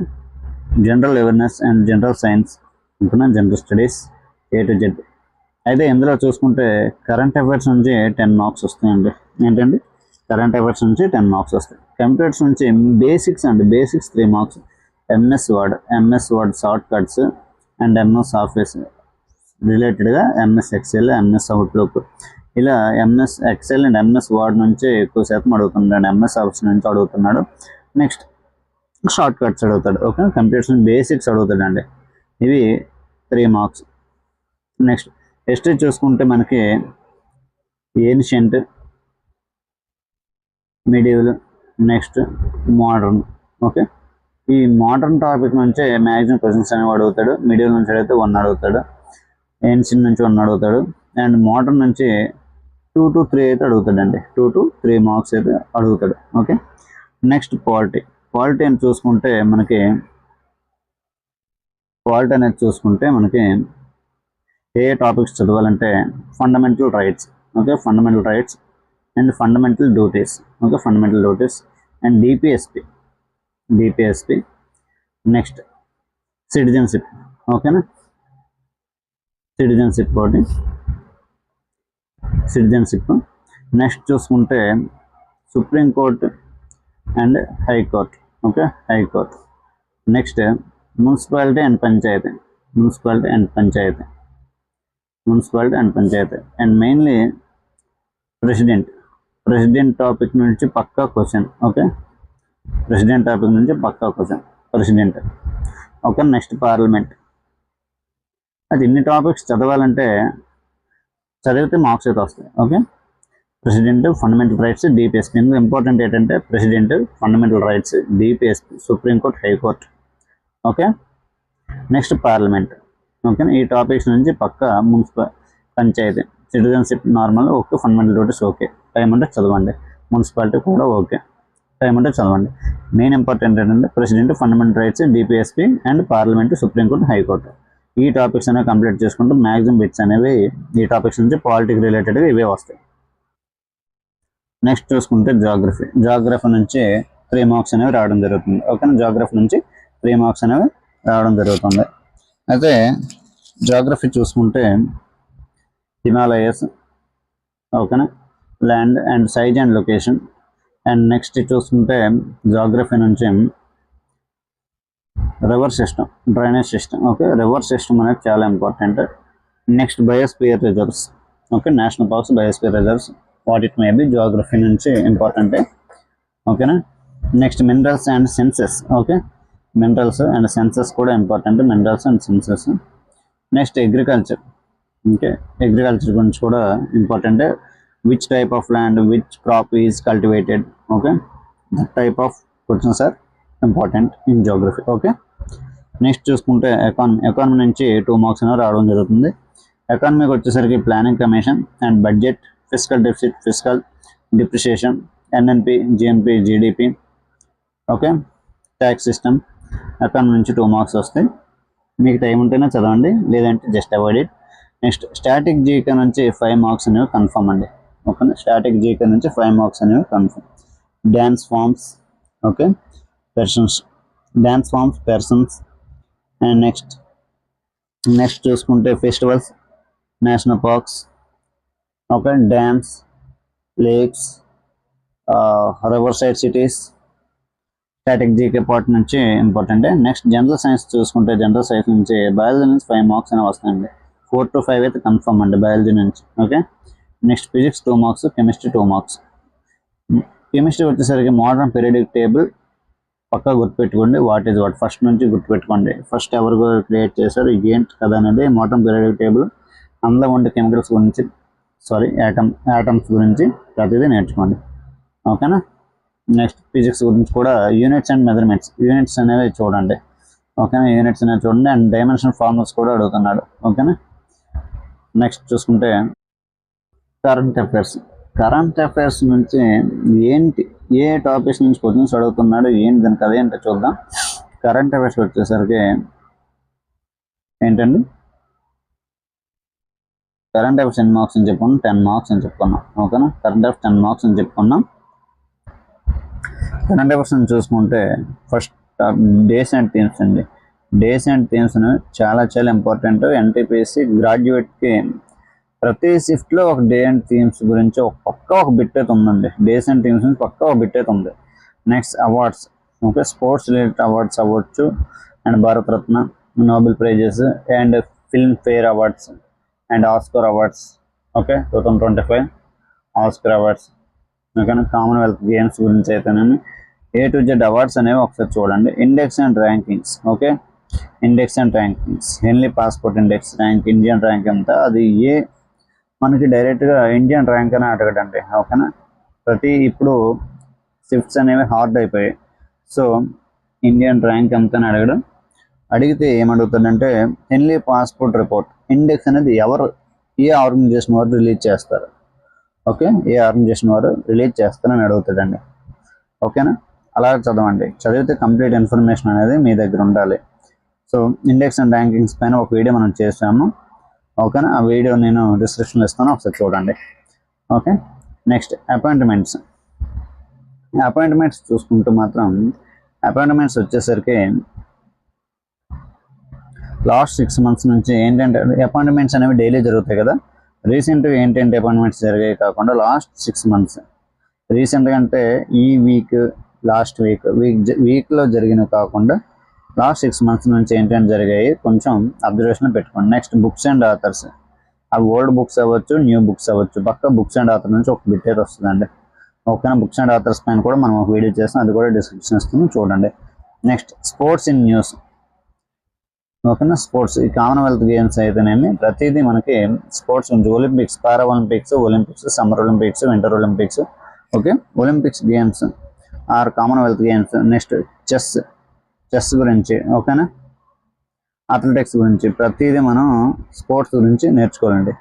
General awareness and general science, ఓకేనా. General studies A to Z. అయితే ఇందులో చూసుకుంటే కరెంట్ అఫైర్స్ నుంచి 10 మార్క్స్ వస్తాయండి. ఏంటండి, కరెంట్ అఫైర్స్ నుంచి 10 మార్క్స్ వస్తాయి. కంప్యూటర్స్ నుంచి basics 3 marks. MS word short cuts and MS office రిలేటెడ్గా ఎంఎస్ ఎక్సెల్, ఎంఎస్ అవుట్లుక్, ఇలా MS Excel and MS word నుంచి ఎక్కువ శాతం అడుగుతున్నాడు, ఎంఎస్ ఆఫీస్ నుంచి అడుగుతున్నాడు. నెక్స్ట్ షార్ట్ కట్స్ అడుగుతాడు, ఓకే. కంప్యూటర్స్ బేసిక్స్ అడుగుతాడండి, ఇవి 3 మార్క్స్. నెక్స్ట్ హిస్టరీ చూసుకుంటే మనకి ancient, medieval, next modern, okay. ఈ మోడర్న్ టాపిక్ నుంచి మ్యాక్సిమం క్వశ్చన్స్ అనేవి అడుగుతాడు. మిడివల్ నుంచి అయితే 1 అడుగుతాడు, ఏన్షియంట్ నుంచి 1 అడుగుతాడు, అండ్ మోడర్న్ నుంచి 2 to 3 అయితే అడుగుతాడండి. 2 to 3 మార్క్స్ అయితే అడుగుతాడు, ఓకే. నెక్స్ట్ పాలిటీ అని చూసుకుంటే మనకి ఏ టాపిక్స్ చదవాలంటే fundamental rights, okay. Fundamental rights and fundamental duties, okay. Fundamental duties and DPSP. Next citizenship, ఓకేనా. సిటిజన్షిప్. నెక్స్ట్ చూసుకుంటే supreme court and high court, okay. High court. Next municipality and panchayati and mainly president topic నుంచి పక్కా question, okay. President, okay. Next parliament. అది ఇన్ని topics చదవాలంటే చదివితే marks అయితే వస్తాయి, okay. President, fundamental rights, DPSP. ఇందులో ఇంపార్టెంట్ ఏంటంటే president, fundamental rights, DPSP, supreme court, high court, okay. Next parliament, okay. ఈ టాపిక్స్ నుంచి పక్క panchayati, citizenship normal, okay. Fundamental duties, okay. Time అంటే చదవండి. మున్సిపాలిటీ కూడా ఓకే. టైం ఉంటే చదవండి. మెయిన్ ఇంపార్టెంట్ ఏంటంటే president, fundamental rights, DPSP and parliament, supreme court, high court. ఈ టాపిక్స్ అనేవి కంప్లీట్ చేసుకుంటూ మ్యాక్సిమం బిట్స్ అనేవి ఈ టాపిక్స్ నుంచి పాలిటిక్స్ రిలేటెడ్గా ఇవే వస్తాయి. నెక్స్ట్ చూసుకుంటే జాగ్రఫీ నుంచి 3 మార్క్స్ అనేవి రావడం జరుగుతుంది. ఓకేనా, జాగ్రఫీ నుంచి 3 మార్క్స్ అనేవి రావడం జరుగుతుంది. అయితే జాగ్రఫీ చూసుకుంటే హిమాలయస్, ఓకేనా, land and size and location. And next చూసుకుంటే జాగ్రఫీ నుంచి river system, drainage system. Okay, river system అనేది చాలా important. Next biosphere reserves, okay, national parks, biosphere reserves, what it may be, geography నుంచి ఇంపార్టెంటే. ఓకేనా, next minerals and census. Okay, minerals and census కూడా important, minerals and census. Next agriculture. Okay, agriculture గురించి కూడా ఇంపార్టెంటే. Which type of land, which crop is cultivated. Okay, that type of questions are important in geography. Okay, next చూసుకుంటే economy నుంచి 2 marks అనేవి రావడం జరుగుతుంది. ఎకానమీకి వచ్చేసరికి planning commission and budget, fiscal deficit, fiscal depreciation, NNP, GNP, GDP. Okay, tax system. Economy నుంచి 2 marks వస్తాయి. మీకు టైం ఉంటేనే చదవండి, లేదంటే just avoid it. Next static GK నుంచి 5 మార్క్స్ అనేవి కన్ఫర్మ్ అండి. ఓకేనా, స్టాటిక్ జీకే నుంచి 5 మార్క్స్ అనేవి confirm. Dance forms, okay, persons, dance forms, persons. And next చూసుకుంటే festivals, national parks, okay, dams, lakes, river side cities. Static GK part నుంచి important. Next general science చూసుకుంటే general science నుంచి biology నుంచి 5 marks అనేవి వస్తాయండి. 4 to 5 అయితే confirm అండి biology నుంచి. Okay, next physics 2 marks, chemistry 2 marks. Chemistry వచ్చేసరికి మోడర్న్ పీరియాడిక్ టేబుల్ పక్కా గుర్తుపెట్టుకోండి. వాట్ ఈజ్ వాట్ ఫస్ట్ నుంచి గుర్తుపెట్టుకోండి. ఫస్ట్ ఎవరు క్రియేట్ చేశారు, ఏంటి కదా అనేది మోడర్న్ పీరియాడిక్ టేబుల్. అందులో ఉండే కెమికల్స్ గురించి, యాటమ్స్ గురించి ప్రతిదీ నేర్చుకోండి. ఓకేనా, నెక్స్ట్ ఫిజిక్స్ గురించి కూడా యూనిట్స్ అండ్ మెజర్మెంట్స్, యూనిట్స్ అనేవి చూడండి. ఓకేనా, యూనిట్స్ అనేవి చూడండి. అండ్ డైమెన్షన్ ఫార్ములాస్ కూడా అడుగుతున్నాడు. ఓకేనా, నెక్స్ట్ చూసుకుంటే కరెంట్ అఫైర్స్ నుంచి ఏంటి, ఏ టాపిక్స్ నుంచి క్వశ్చన్స్ అడుగుతున్నాడు, ఏంటి దానికి అదేంటో చూద్దాం. కరెంట్ అఫైర్స్ వచ్చేసరికి ఏంటండి, కరెంట్ అఫైర్స్ ఎన్ని మార్క్స్ అని చెప్పుకున్నాం, 10 మార్క్స్ అని చెప్పుకున్నాం. ఓకేనా, కరెంట్ అఫైర్స్ 10 మార్క్స్ అని చెప్పుకున్నాం. కరెంట్ అఫైర్స్ చూసుకుంటే ఫస్ట్ డేస్ అండ్ థీమ్స్ అండి. డేస్ అండ్ థీమ్స్ చాలా చాలా ఇంపార్టెంట్. ఎన్టీపీసీ గ్రాడ్యుయేట్కి ప్రతి షిఫ్ట్లో ఒక డే అండ్ థీమ్స్ గురించి ఒక బిట్ అయితే ఉందండి. డేస్ అండ్ థీమ్స్ నుంచి పక్కా ఒక బిట్ అయితే ఉంది. Next awards, okay, sports related awards అవ్వచ్చు, and Bharat Ratna, Nobel prizes, and film fare awards, and Oscar awards. Okay, 2025 Oscar awards. ఓకేనా, కామన్వెల్త్ గేమ్స్ గురించి అయితేనేమి A to Z అవార్డ్స్ అనేవి ఒకసారి చూడండి. Index and rankings. Okay, index and rankings, Henley passport index rank, Indian rank ఎంత, అది మనకి డైరెక్ట్గా ఇండియన్ ర్యాంక్ అని అడగడండి. ఓకేనా, ఇప్పుడు షిఫ్ట్స్ అనేవి హార్డ్ అయిపోయాయి. సో ఇండియన్ ర్యాంక్ ఎంత అని అడిగితే ఏమడుగుతాడంటే హెన్లీ పాస్పోర్ట్ రిపోర్ట్ ఇండెక్స్ అనేది ఏ ఆర్గనైజేషన్ వారు రిలీజ్ చేస్తారు. ఓకే, ఏ ఆర్గనైజేషన్ వారు రిలీజ్ చేస్తారని అడుగుతాడండి. ఓకేనా, అలా చదవండి. చదివితే కంప్లీట్ ఇన్ఫర్మేషన్ అనేది మీ దగ్గర ఉండాలి. సో ఇండెక్స్ అండ్ ర్యాంకింగ్స్ పైన ఒక వీడియో మనం చేసాము. ఓకేనా, ఆ వీడియో నేను డిస్క్రిప్షన్లో ఇస్తాను, ఒకసారి చూడండి. ఓకే, నెక్స్ట్ అపాయింట్మెంట్స్ చూసుకుంటూ మాత్రం అపాయింట్మెంట్స్ వచ్చేసరికి లాస్ట్ 6 months నుంచి ఏంటంటే అపాయింట్మెంట్స్ అనేవి డైలీ జరుగుతాయి కదా. రీసెంట్గా ఏంటంటే అపాయింట్మెంట్స్ జరిగాయి కాకుండా లాస్ట్ 6 months, రీసెంట్గా అంటే ఈ లాస్ట్ వీక్లో జరిగినవి కాకుండా లాస్ట్ 6 months నుంచి ఏంటంటే జరిగాయి, కొంచెం అబ్జర్వేషన్ పెట్టుకోండి. నెక్స్ట్ బుక్స్ అండ్ ఆథర్స్, అవి ఓల్డ్ బుక్స్ అవ్వచ్చు, న్యూ బుక్స్ అవ్వచ్చు, పక్క బుక్స్ అండ్ ఆథర్ నుంచి ఒక బిట్ అయితే వస్తుందండి. ఓకేనా, బుక్స్ అండ్ ఆథర్స్ పైన కూడా మనం ఒక వీడియో చేస్తాం, అది కూడా డిస్క్రిప్షన్ ఇస్తుంది, చూడండి. Next sports in news. ఓకేనా, స్పోర్ట్స్, ఈ కామన్వెల్త్ గేమ్స్ అయితేనేమి ప్రతిదీ మనకి స్పోర్ట్స్ గురించి, olympics, para olympics, summer olympics, winter olympics. Okay, olympics games or commonwealth games. Next chess గురించి. ఓకేనా, అథ్లెటిక్స్ గురించి, ప్రతిదీ మనం స్పోర్ట్స్ గురించి నేర్చుకోవాలండి.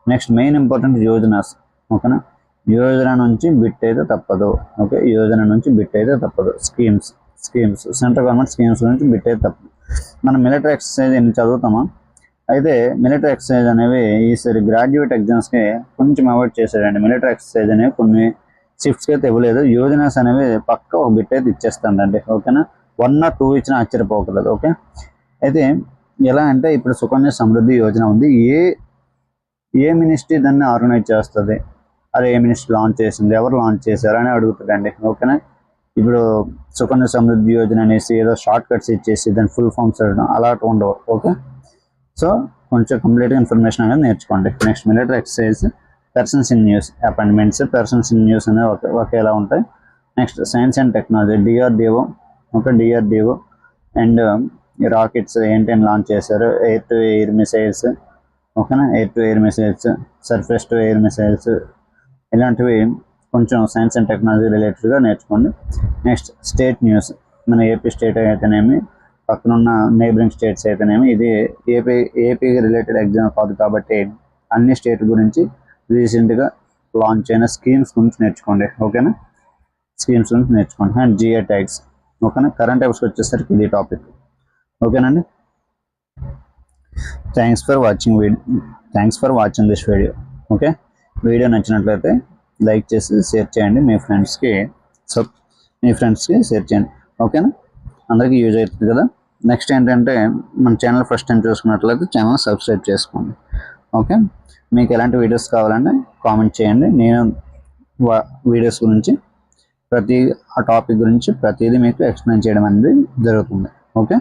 నెక్స్ట్ మెయిన్ ఇంపార్టెంట్ యోజనాస్. ఓకేనా, యోజన నుంచి బిట్ అయితే తప్పదు. ఓకే, యోజన నుంచి బిట్ అయితే తప్పదు. స్కీమ్స్ సెంట్రల్ గవర్నమెంట్ స్కీమ్స్ నుంచి బిట్ అయితే తప్పదు. మనం మిలిటరీ ఎక్సర్సైజ్ ఎన్ని చదువుతామా? అయితే మిలిటరీ ఎక్సర్సైజ్ అనేవి ఈసారి గ్రాడ్యుయేట్ ఎగ్జామ్స్కి కొంచెం అవాయిడ్ చేశారండి. మిలిటరీ ఎక్సర్సైజ్ అనేవి కొన్ని షిఫ్ట్స్కి అయితే ఇవ్వలేదు. యోజనాస్ అనేవి పక్క ఒక బిట్ అయితే ఇచ్చేస్తానండి. ఓకేనా, 1 or 2 ఇచ్చినా ఆశ్చర్యపోకూడదు. ఓకే, అయితే ఎలా అంటే ఇప్పుడు సుకన్య సమృద్ధి యోజన ఉంది. ఏ మినిస్ట్రీ దాన్ని ఆర్గనైజ్ చేస్తుంది, అదే ఏ మినిస్ట్రీ లాంచ్ చేసింది, ఎవరు లాంచ్ చేశారు అని అడుగుతుందండి. ఓకేనా, ఇప్పుడు సుకన్య సమృద్ధి యోజన అనేసి ఏదో షార్ట్ కట్స్ ఇచ్చేసి దాని ఫుల్ ఫామ్స్ అడగడం అలా ఉండవు. ఓకే, సో కొంచెం కంప్లీట్గా ఇన్ఫర్మేషన్ అనేది నేర్చుకోండి. Next military exercise, persons in news, appointments persons in news అనేవి ఒకేలా ఉంటాయి. Next science and technology, DRDO. Okay, DRDO and rockets ఏంటని లాంచ్ చేశారు, ఎయిర్ టు ఎయిర్ మిసైల్స్. ఓకేనా, air to air missiles, surface to air missiles, ఇలాంటివి కొంచెం science and technology రిలేటెడ్గా నేర్చుకోండి. నెక్స్ట్ స్టేట్ న్యూస్, మన ఏపీ స్టేట్ అయితేనేమి, పక్కనున్న నైబరింగ్ స్టేట్స్ అయితేనేమి. ఇది ఏపీకి రిలేటెడ్ ఎగ్జామ్ కాదు కాబట్టి అన్ని స్టేట్ గురించి రీసెంట్గా లాంచ్ అయిన స్కీమ్స్ గురించి నేర్చుకోండి. ఓకేనా, స్కీమ్స్ గురించి నేర్చుకోండి. And GA tags. ఓకేనా, కరెంట్ అఫైర్స్కి వచ్చేసరికి ఇది టాపిక్. ఓకేనండి, thanks for watching this video. Okay, video నచ్చినట్లయితే లైక్ చేసి షేర్ చేయండి, మీ ఫ్రెండ్స్కి షేర్ చేయండి. ఓకేనా, అందరికీ యూజ్ అవుతుంది కదా. నెక్స్ట్ ఏంటంటే మన ఛానల్ ఫస్ట్ టైం చూసుకున్నట్లయితే ఛానల్ సబ్స్క్రైబ్ చేసుకోండి. ఓకే, మీకు ఎలాంటి వీడియోస్ కావాలంటే కామెంట్ చేయండి. నేను వీడియోస్ గురించి ఆ టాపిక్ గురించి ప్రతిదీ మీకు ఎక్స్ప్లెయిన్ చేయడం అనేది జరుగుతుంది. ఓకే.